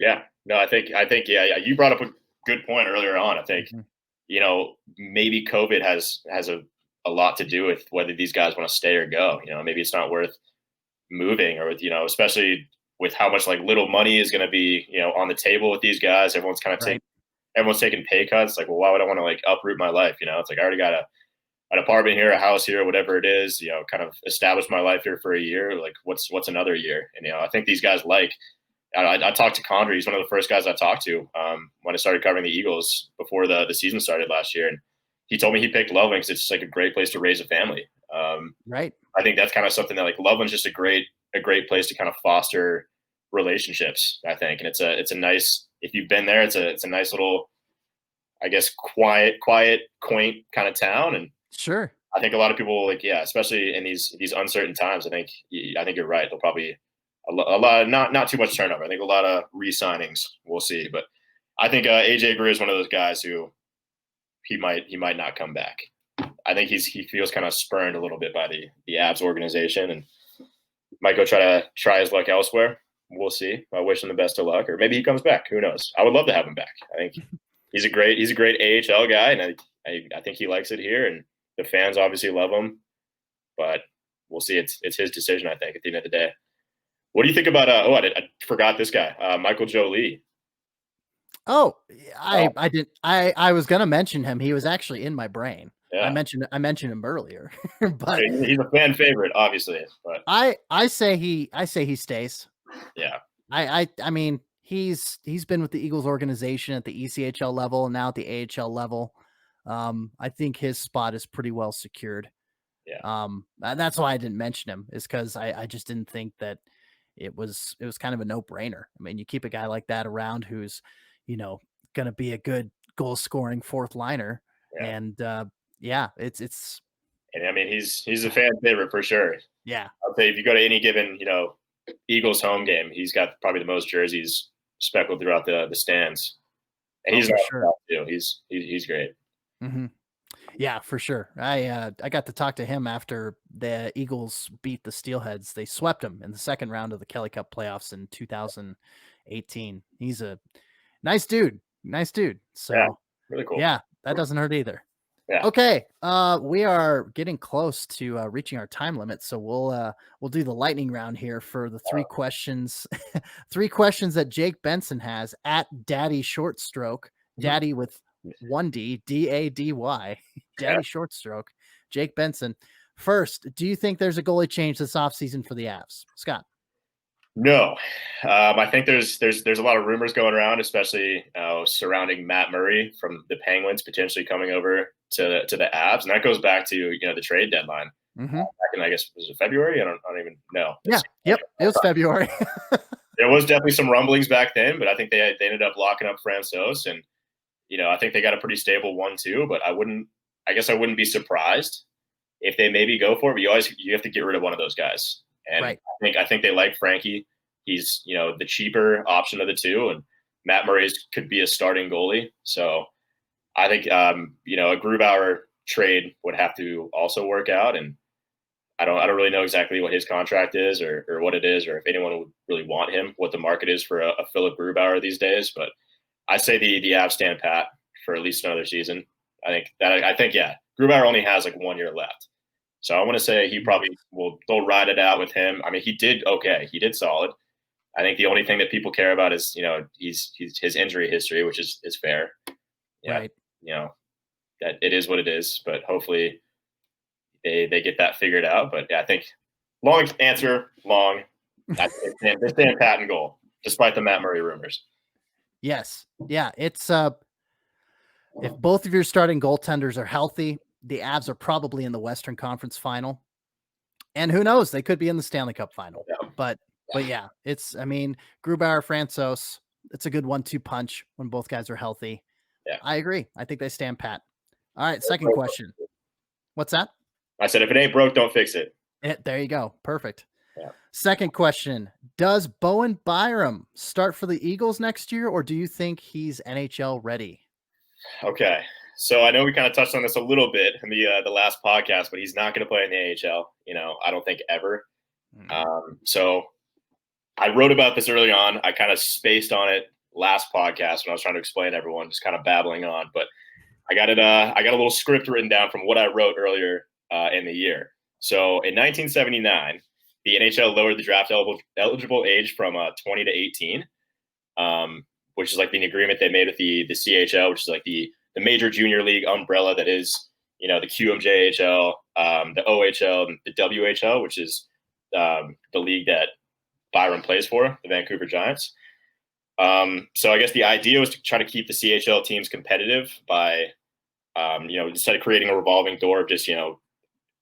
Yeah, no, I think, yeah. You brought up a good point earlier on. I think, you know, maybe COVID has a lot to do with whether these guys want to stay or go. You know, maybe it's not worth moving, or with, you know, especially with how much like little money is going to be, on the table with these guys. Everyone's kind of everyone's taking pay cuts. Like, well, why would I want to like uproot my life? It's like I already got an apartment here, a house here, whatever it is, kind of establish my life here for a year. Like what's another year? And, I think these guys I talked to Condry. He's one of the first guys I talked to when I started covering the Eagles before the season started last year. And he told me he picked Loveland because it's just like a great place to raise a family. Right. I think that's kind of something that like Loveland's just a great place to kind of foster relationships, I think. And it's a nice, if you've been there, it's a nice little, I guess, quiet, quaint kind of town. And sure, I think a lot of people especially in these uncertain times, I think you're right. There'll probably a lot, not too much turnover. I think a lot of re-signings. We'll see, but I think AJ Greer is one of those guys who he might not come back. I think he feels kind of spurned a little bit by the Avs organization and might go try his luck elsewhere. We'll see. I wish him the best of luck, or maybe he comes back. Who knows? I would love to have him back. I think he's a great AHL guy, and I think he likes it here, and the fans obviously love him. But we'll see. It's his decision, I think, at the end of the day. What do you think about? I forgot this guy, Michael Jolie. Oh, I didn't. I was gonna mention him. He was actually in my brain. Yeah. I mentioned him earlier, but he's a fan favorite, obviously. But I say he stays. Yeah. I mean, he's been with the Eagles organization at the ECHL level and now at the AHL level. I think his spot is pretty well secured. Yeah. And that's why I didn't mention him, is because I just didn't think that it was kind of a no-brainer. I mean, you keep a guy like that around who's, going to be a good goal scoring fourth liner. Yeah. And it's. And I mean, he's a fan favorite for sure. Yeah. I'll say if you go to any given, Eagles home game, he's got probably the most jerseys speckled throughout the stands. And he's sure. Too. He's great. Mm-hmm. Yeah, for sure. I got to talk to him after the Eagles beat the Steelheads. They swept him in the second round of the Kelly Cup playoffs in 2018. He's a nice dude. So yeah, really cool. Yeah, that doesn't hurt either. Yeah. Okay. We are getting close to reaching our time limit, so we'll do the lightning round here for the three questions. 3 questions that Jake Benson has at Daddy Short Stroke. Daddy with 1D, Daddy, Daddy Short Stroke. Jake Benson. First, do you think there's a goalie change this offseason for the Avs? Scott? No. I think there's a lot of rumors going around, especially surrounding Matt Murray from the Penguins potentially coming over to the Avs, and that goes back to the trade deadline. Mm-hmm. Back in, I guess, was it February? I don't even know. Yep, it was February. There was definitely some rumblings back then, but I think they ended up locking up Francouz, and I think they got a pretty stable 1-2. But I guess I wouldn't be surprised if they maybe go for it. But you have to get rid of one of those guys. And right. I think they like Frankie. He's, the cheaper option of the two, and Matt Murray could be a starting goalie. So I think, a Grubauer trade would have to also work out. And I don't really know exactly what his contract is or what it is, or if anyone would really want him, what the market is for a Philip Grubauer these days. But I say the Avs stand pat for at least another season. I think Grubauer only has like 1 year left. So I want to say he probably they'll ride it out with him. I mean, he did okay. He did solid. I think the only thing that people care about is, he's his injury history, which is fair. Yeah, right. That it is what it is, but hopefully they get that figured out. But yeah, I think long answer. They stand pat in goal, despite the Matt Murray rumors. Yes. Yeah. It's if both of your starting goaltenders are healthy, the Avs are probably in the Western Conference Final, and who knows, they could be in the Stanley Cup Final. Yeah. But yeah, Grubauer, Francouz, it's a good 1-2 punch when both guys are healthy. Yeah, I agree. I think they stand pat. All right, second question. What's that? I said, if it ain't broke, don't fix it. There you go. Perfect. Yeah. Second question. Does Bowen Byram start for the Eagles next year, or do you think he's NHL ready? Okay. So I know we kind of touched on this a little bit in the last podcast, but he's not going to play in the AHL, I don't think ever. Mm-hmm. So I wrote about this early on. I kind of spaced on it last podcast when I was trying to explain to everyone, just kind of babbling on, but I got a little script written down from what I wrote earlier in the year. So in 1979, the NHL lowered the draft eligible age from 20 to 18, which is like the agreement they made with the CHL, which is like the major junior league umbrella that is, the QMJHL, the OHL, and the WHL, which is the league that Byron plays for, the Vancouver Giants. So I guess the idea was to try to keep the CHL teams competitive by, instead of creating a revolving door of just,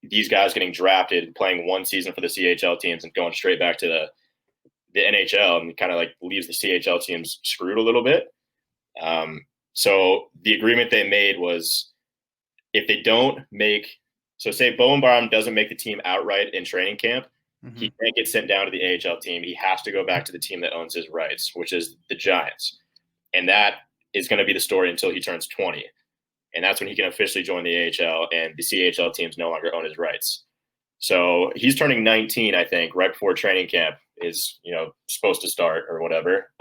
these guys getting drafted, playing one season for the CHL teams and going straight back to the NHL, and kind of like leaves the CHL teams screwed a little bit. So the agreement they made was if they don't make, so say Bowenbaum doesn't make the team outright in training camp, he can't get sent down to the AHL team. He has to go back to the team that owns his rights, which is the Giants. And that is going to be the story until he turns 20. And that's when he can officially join the AHL, and the CHL teams no longer own his rights. So he's turning 19, I think, right before training camp is, supposed to start or whatever.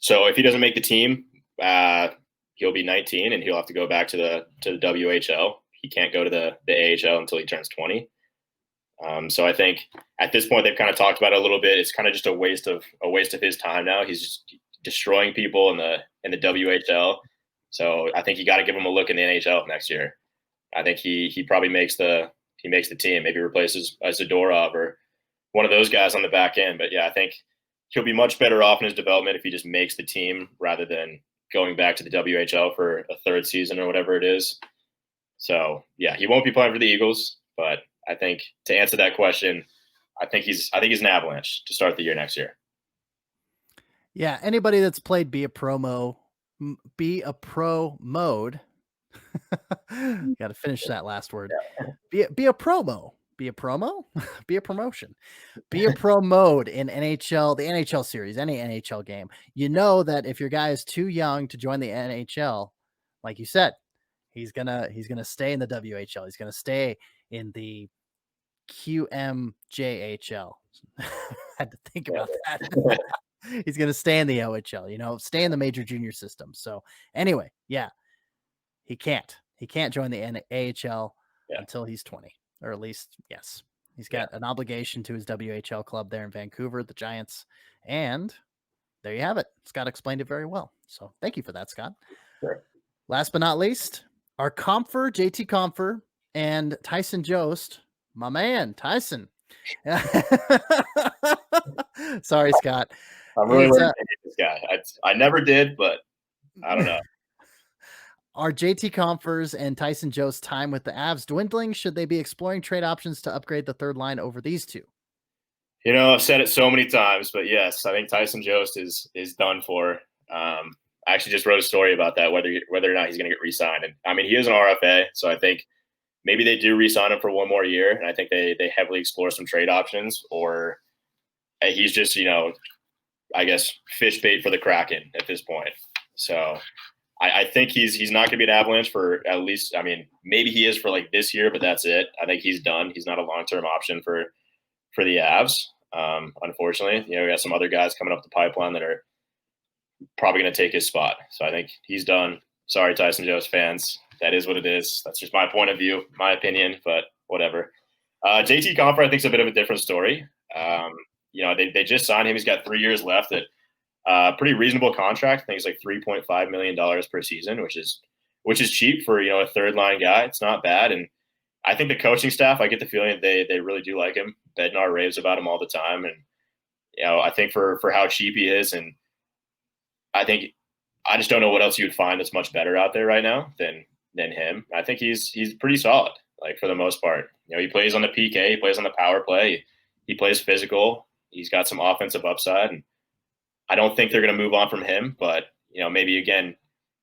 So if he doesn't make the team, he'll be 19 and he'll have to go back to the WHL. He can't go to the AHL until he turns 20. So I think at this point they've kind of talked about it a little bit. It's kind of just a waste of his time now. He's just destroying people in the WHL. So I think you got to give him a look in the NHL next year. I think he probably makes the team, maybe replaces Zadorov or one of those guys on the back end. But yeah, I think he'll be much better off in his development if he just makes the team rather than going back to the WHL for a third season or whatever it is. So yeah, he won't be playing for the Eagles, but I think to answer that question, I think he's an Avalanche to start the year next year. Yeah, anybody that's played Be a Pro mode. Got to finish that last word. Yeah. Be a promo. Be a promo. Be a promotion. Be a pro mode in NHL, the NHL series, any NHL game. You know that if your guy is too young to join the NHL, like you said, he's gonna stay in the WHL. He's gonna stay in the QMJHL. Had to think about that. He's going to stay in the OHL, stay in the major junior system. So anyway, yeah, he can't join the AHL until he's 20, or at least, yes, he's got an obligation to his WHL club there in Vancouver, the Giants. And there you have it. Scott explained it very well. So thank you for that, Scott. Sure. Last but not least, our JT Compher and Tyson Jost, my man, Tyson. Sorry, Scott. I'm really learning to hate this guy. I never did, but I don't know. Are JT Compher's and Tyson Jost's time with the Avs dwindling? Should they be exploring trade options to upgrade the third line over these two? I've said it so many times, but yes, I think Tyson Jost is done for. I actually just wrote a story about that, whether or not he's going to get re-signed. And I mean, he is an RFA, so I think maybe they do re-sign him for one more year, and I think they heavily explore some trade options, or he's just, I guess, fish bait for the Kraken at this point. So I think he's not going to be an Avalanche for at least, I mean, maybe he is for like this year, but that's it. I think he's done. He's not a long-term option for the Avs. Unfortunately, we got some other guys coming up the pipeline that are probably going to take his spot. So I think he's done. Sorry, Tyson Jost fans. That is what it is. That's just my point of view, my opinion, but whatever. JT Compher, I think, is a bit of a different story. They just signed him. He's got 3 years left at a pretty reasonable contract. I think it's like $3.5 million per season, which is cheap for, a third line guy. It's not bad. And I think the coaching staff, I get the feeling that they really do like him. Bednar raves about him all the time. And, I think for how cheap he is, and I just don't know what else you would find that's much better out there right now than him. I think he's pretty solid, like, for the most part. He plays on the PK, he plays on the power play, he plays physical. He's got some offensive upside, and I don't think they're going to move on from him. But maybe again,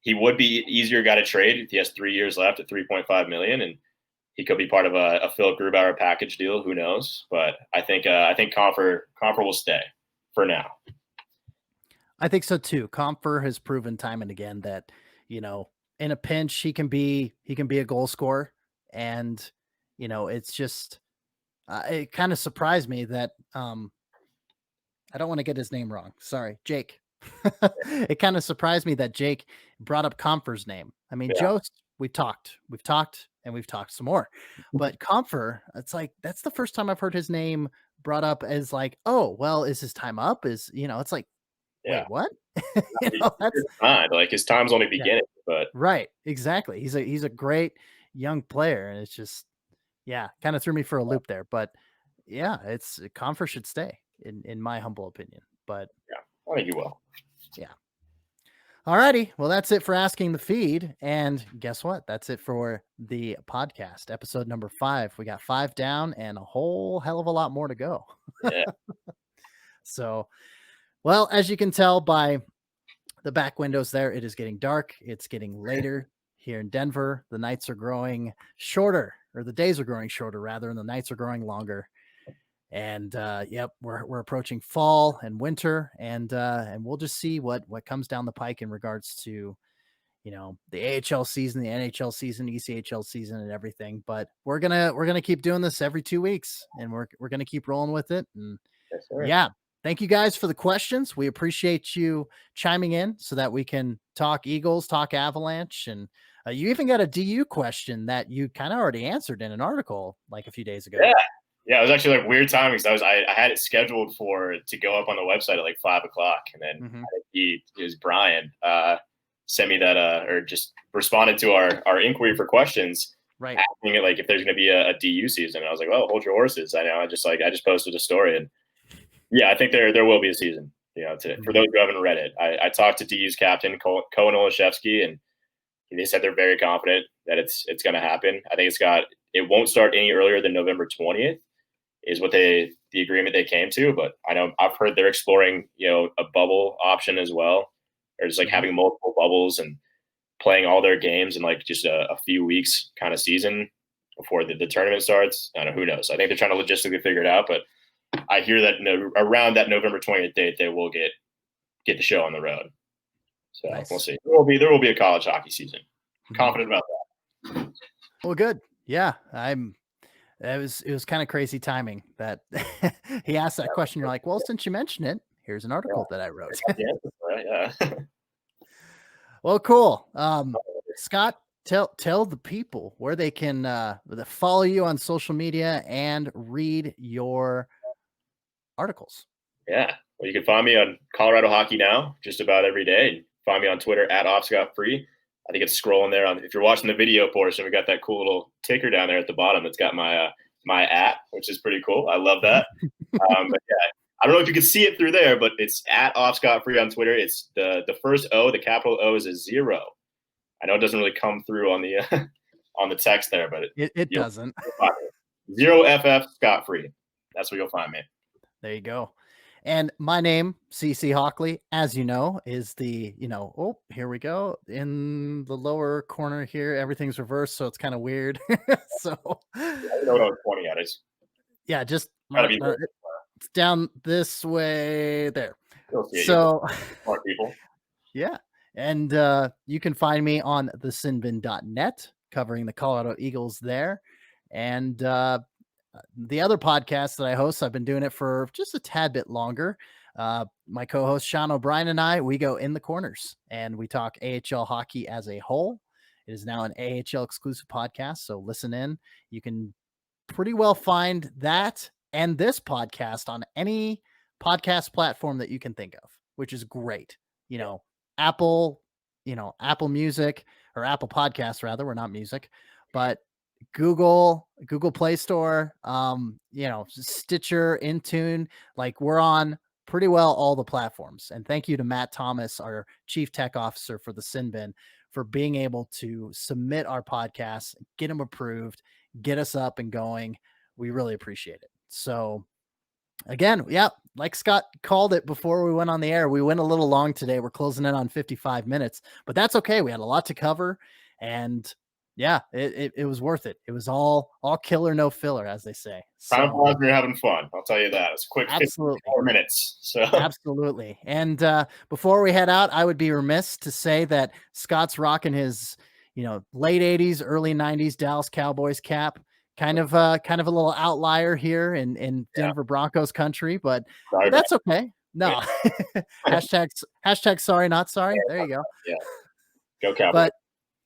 he would be easier guy to trade if he has 3 years left at $3.5 million, and he could be part of a Phil Grubauer package deal. Who knows? But I think Compher will stay for now. I think so too. Compher has proven time and again that in a pinch he can be a goal scorer, and it's just it kind of surprised me that I don't want to get his name wrong. Sorry, Jake. It kind of surprised me that Jake brought up Compher's name. I mean, Jost, we've talked and we've talked some more. But Comfer, it's like that's the first time I've heard his name brought up as like, oh, well, is his time up? Is it's like, Yeah. wait, what? That's fine. Like his time's only beginning, but right, exactly. He's a great young player, and it's just kind of threw me for a loop there. But yeah, it's Comfer should stay in my humble opinion. But I think he will. Yeah. Alrighty. Well, that's it for asking the feed. And guess what? That's it for the podcast, episode number 5. We got 5 down and a whole hell of a lot more to go. Yeah. So, well, as you can tell by the back windows there, it is getting dark. It's getting later here in Denver. The nights are growing shorter, or the days are growing shorter rather, and the nights are growing longer. And we're approaching fall and winter, and we'll just see what comes down the pike in regards to the AHL season, the NHL season, ECHL season, and everything. But we're gonna keep doing this every 2 weeks, and we're gonna keep rolling with it. And thank you guys for the questions. We appreciate you chiming in so that we can talk Eagles, talk Avalanche, and you even got a DU question that you kind of already answered in an article like a few days ago. Yeah, it was actually like weird timing because I had it scheduled to go up on the website at like 5 o'clock, and then he was Brian sent me that or just responded to our inquiry for questions, right? Asking it like if there's going to be a DU season. And I was like, well, hold your horses. I know. I just posted a story, and I think there will be a season. For those who haven't read it, I talked to DU's captain Cohen Olszewski, and they said they're very confident that it's going to happen. I think it won't start any earlier than November 20th. Is what the agreement they came to, but I know I've heard they're exploring, a bubble option as well, or just like having multiple bubbles and playing all their games in like just a few weeks kind of season before the tournament starts. I don't know, who knows? I think they're trying to logistically figure it out, but I hear that around that November 20th date, they will get the show on the road. So We'll see. There will be a college hockey season. Confident about that. Well, good. Yeah, it was kind of crazy timing that he asked that question. You're like, well, since you mentioned it, here's an article that I wrote. Well, cool. Scott, tell the people where they can follow you on social media and read your articles. Yeah. Well, you can find me on Colorado Hockey Now just about every day. Find me on Twitter at @OffScottFree. I think it's scrolling there if you're watching the video portion, we got that cool little ticker down there at the bottom that's got my which is pretty cool. I love that. But I don't know if you can see it through there, but it's at @OffScottFree on Twitter. It's the first O, the capital O is a 0. I know it doesn't really come through on the on the text there, but it doesn't. 0FF Scott Free. That's where you'll find me. There you go. And my name, CC Hawkley, as you know, is the, here we go. In the lower corner here, everything's reversed, so it's kind of weird. So I don't know what I was pointing at. Just it's down this way there. So smart people. Yeah. And you can find me on thesinbin.net covering the Colorado Eagles there. And the other podcast that I host, I've been doing it for just a tad bit longer. My co-host Sean O'Brien and I, we go in the corners and we talk AHL hockey as a whole. It is now an AHL exclusive podcast, so listen in. You can pretty well find that and this podcast on any podcast platform that you can think of, which is great. Apple Music, or Apple Podcasts rather. We're not music, but Google Play Store, Stitcher, Intune, like we're on pretty well all the platforms. And thank you to Matt Thomas, our chief tech officer for the Sinbin, for being able to submit our podcasts, get them approved, get us up and going. We really appreciate it. So again, like Scott called it before we went on the air, we went a little long today. We're closing in on 55 minutes, but that's okay. We had a lot to cover, and it was worth it. It was all killer, no filler, as they say. Time flies when you're having fun. I'll tell you that. It's a quick 54 minutes. So absolutely. And before we head out, I would be remiss to say that Scott's rocking his, late 80s, early 90s Dallas Cowboys cap. Kind of a little outlier here in Denver Broncos country, but that's okay. No. hashtag sorry, not sorry. There you go. Yeah. Go Cowboys. But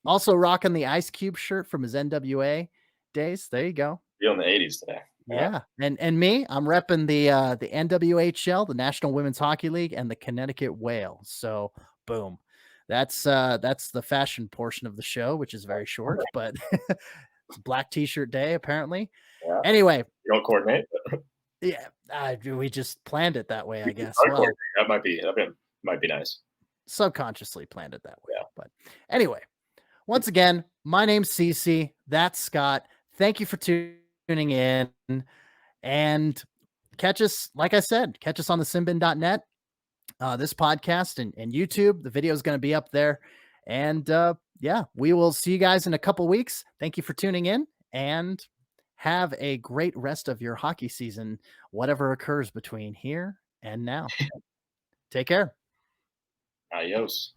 Also rocking the Ice Cube shirt from his NWA days. There you go. Feeling the 80s today. Yeah. And me, I'm repping the NWHL, the National Women's Hockey League, and the Connecticut Whale. So boom. That's the fashion portion of the show, which is very short, but it's Black T-shirt day, apparently. Yeah. Anyway. You don't coordinate? Yeah. We just planned it that way, I guess. Well, that might be nice. Subconsciously planned it that way. Yeah. But anyway, once again, my name's Cece. That's Scott. Thank you for tuning in, and catch us, like I said, catch us on the simbin.net, this podcast and YouTube. The video is going to be up there. And yeah, we will see you guys in a couple weeks. Thank you for tuning in, and have a great rest of your hockey season, whatever occurs between here and now. Take care. Adios.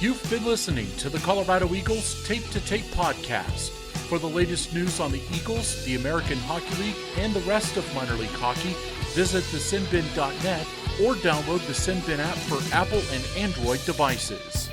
You've been listening to the Colorado Eagles Tape to Tape podcast. For the latest news on the Eagles, the American Hockey League, and the rest of minor league hockey, visit thesinbin.net or download the Sinbin app for Apple and Android devices.